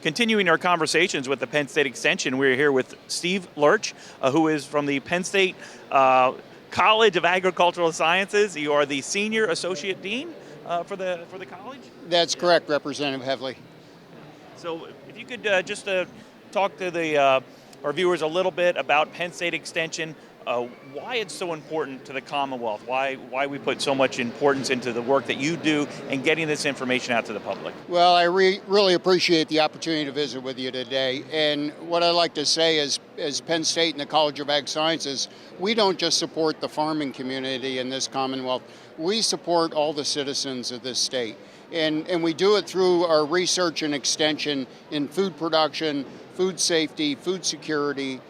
continuing our conversations with the Penn State Extension, we're here with Steve Loerch, who is from the Penn State College of Agricultural Sciences. You are the Senior Associate Dean for the college? That's correct, Representative Heffley. So if you could just talk to our viewers a little bit about Penn State Extension, why it's so important to the Commonwealth, why we put so much importance into the work that you do and getting this information out to the public. Well, I really appreciate the opportunity to visit with you today. And what I'd like to say is, as Penn State and the College of Ag Sciences, we don't just support the farming community in this Commonwealth. We support all the citizens of this state. And we do it through our research and extension in food production, food safety, food security,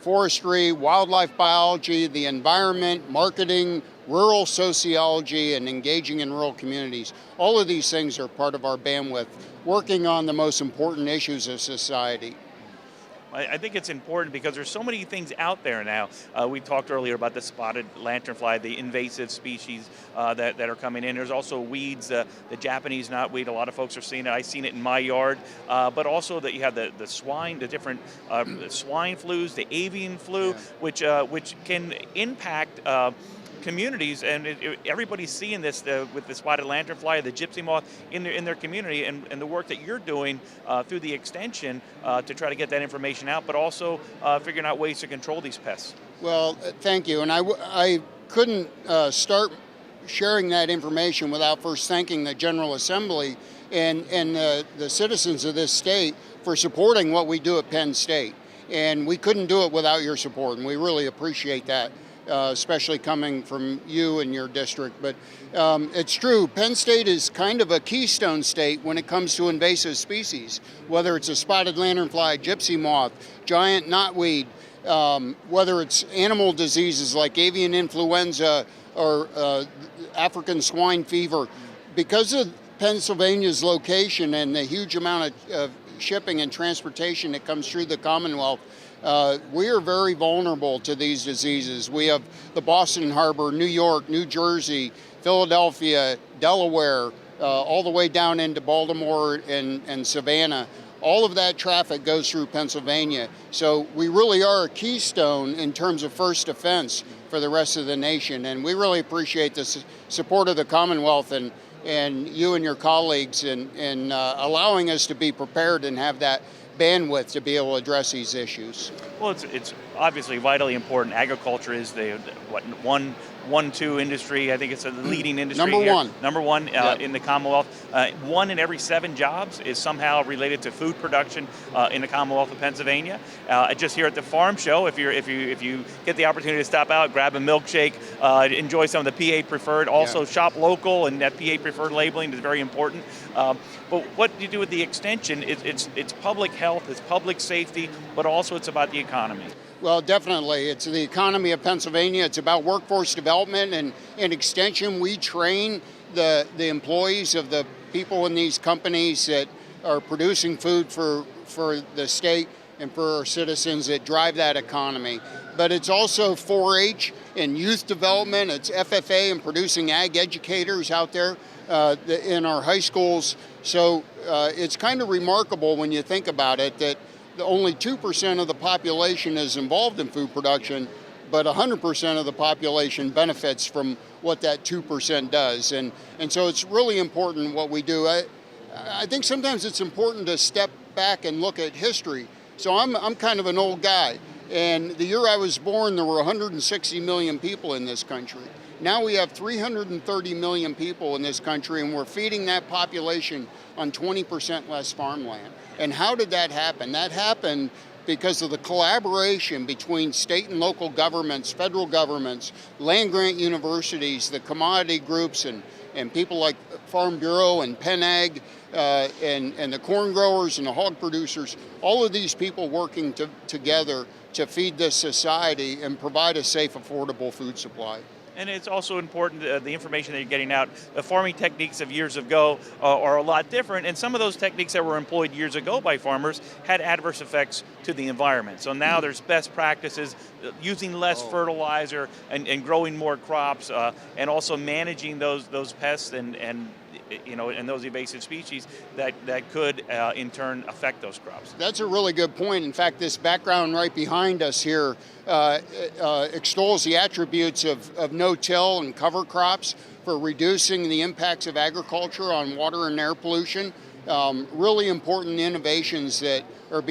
forestry, wildlife biology, the environment, marketing, rural sociology, and engaging in rural communities. All of these things are part of our bandwidth, working on the most important issues of society. I think it's important because there's so many things out there now. We talked earlier about the spotted lanternfly, the invasive species that are coming in. There's also weeds, the Japanese knotweed. A lot of folks are seeing it. I've seen it in my yard. But also that you have the swine, the different swine flus, the avian flu, yeah, which can impact communities, and everybody's seeing this with the spotted lanternfly, the gypsy moth in their community, and the work that you're doing through the extension to try to get that information out, but also figuring out ways to control these pests. Well, thank you, and I couldn't start sharing that information without first thanking the General Assembly and the citizens of this state for supporting what we do at Penn State, and we couldn't do it without your support, and we really appreciate that. Especially coming from you and your district. But it's true, Penn State is kind of a keystone state when it comes to invasive species, whether it's a spotted lanternfly, gypsy moth, giant knotweed, whether it's animal diseases like avian influenza or African swine fever. Because of Pennsylvania's location and the huge amount of shipping and transportation that comes through the Commonwealth, we are very vulnerable to these diseases. We have the Boston Harbor, New York, New Jersey, Philadelphia, Delaware, all the way down into Baltimore and Savannah. All of that traffic goes through Pennsylvania. So we really are a keystone in terms of first defense for the rest of the nation. And we really appreciate the support of the Commonwealth and you and your colleagues in allowing us to be prepared and have that bandwidth to be able to address these issues. Well, it's obviously vitally important. Agriculture is the one-two industry. I think it's a leading industry. Number one Yep. in the Commonwealth. 1 in every 7 jobs is somehow related to food production in the Commonwealth of Pennsylvania. Just here at the farm show, if you get the opportunity to stop out, grab a milkshake, enjoy some of the PA preferred. Also, shop local, and that PA preferred labeling is very important. But what you do with the extension, it's public health, it's public safety, but also it's about the economy. Well, definitely. It's the economy of Pennsylvania. It's about workforce development and extension. We train the employees of the people in these companies that are producing food for the state and for our citizens that drive that economy. But it's also 4-H and youth development. It's FFA and producing ag educators out there in our high schools. So it's kind of remarkable when you think about it that only 2% of the population is involved in food production, but 100% of the population benefits from what that 2% does. And so it's really important what we do. I think sometimes it's important to step back and look at history. So I'm kind of an old guy. And the year I was born, there were 160 million people in this country. Now we have 330 million people in this country, and we're feeding that population on 20% less farmland. And how did that happen? That happened because of the collaboration between state and local governments, federal governments, land-grant universities, the commodity groups, and people like Farm Bureau and Penn Ag, and the corn growers and the hog producers, all of these people working together to feed this society and provide a safe, affordable food supply. And it's also important, the information that you're getting out. The farming techniques of years ago are a lot different, and some of those techniques that were employed years ago by farmers had adverse effects to the environment. So now there's best practices, using less fertilizer and growing more crops, and also managing those pests and and those invasive species that could in turn affect those crops. That's a really good point. In fact, this background right behind us here extols the attributes of no-till and cover crops for reducing the impacts of agriculture on water and air pollution. Really important innovations that are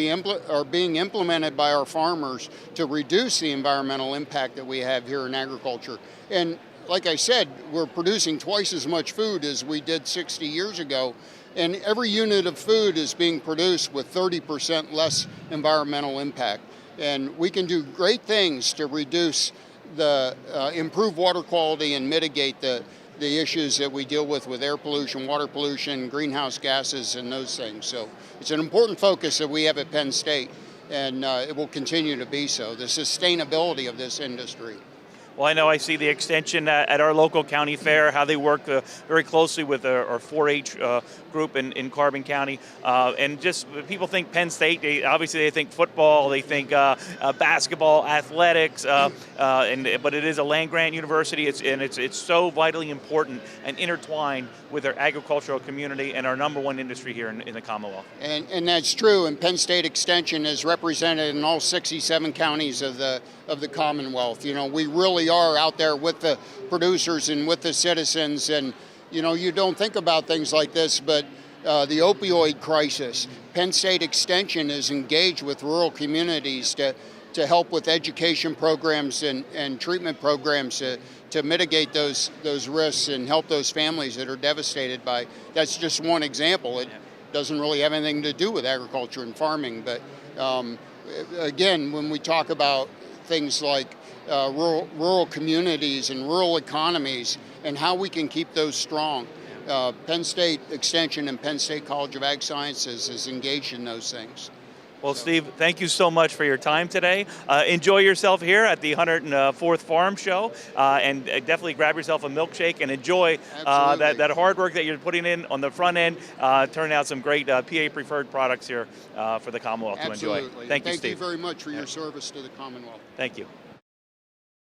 being implemented by our farmers to reduce the environmental impact that we have here in agriculture. And like I said, we're producing twice as much food as we did 60 years ago, and every unit of food is being produced with 30% less environmental impact. And we can do great things to reduce improve water quality and mitigate the issues that we deal with air pollution, water pollution, greenhouse gases, and those things. So it's an important focus that we have at Penn State, and it will continue to be so, the sustainability of this industry. Well, I know I see the extension at our local county fair, how they work very closely with our 4-H group in Carbon County. And just people think Penn State, obviously they think football, they think basketball, athletics, but it is a land-grant university, it's so vitally important and intertwined with our agricultural community and our number one industry here in the Commonwealth. And that's true, and Penn State Extension is represented in all 67 counties of the Commonwealth. We really are out there with the producers and with the citizens, and you don't think about things like this, but the opioid crisis, Penn State Extension is engaged with rural communities to help with education programs and treatment programs to mitigate those risks and help those families that are devastated by. That's just one example. It doesn't really have anything to do with agriculture and farming, but again, when we talk about things like rural communities and rural economies and how we can keep those strong, Penn State Extension and Penn State College of Ag Sciences is engaged in those things. Well, Steve, thank you so much for your time today. Enjoy yourself here at the 104th Farm Show, and definitely grab yourself a milkshake and enjoy that hard work that you're putting in on the front end, turning out some great PA-preferred products here for the Commonwealth to enjoy. Absolutely. Thank you, Steve. Steve. Thank you very much for your service to the Commonwealth. Thank you.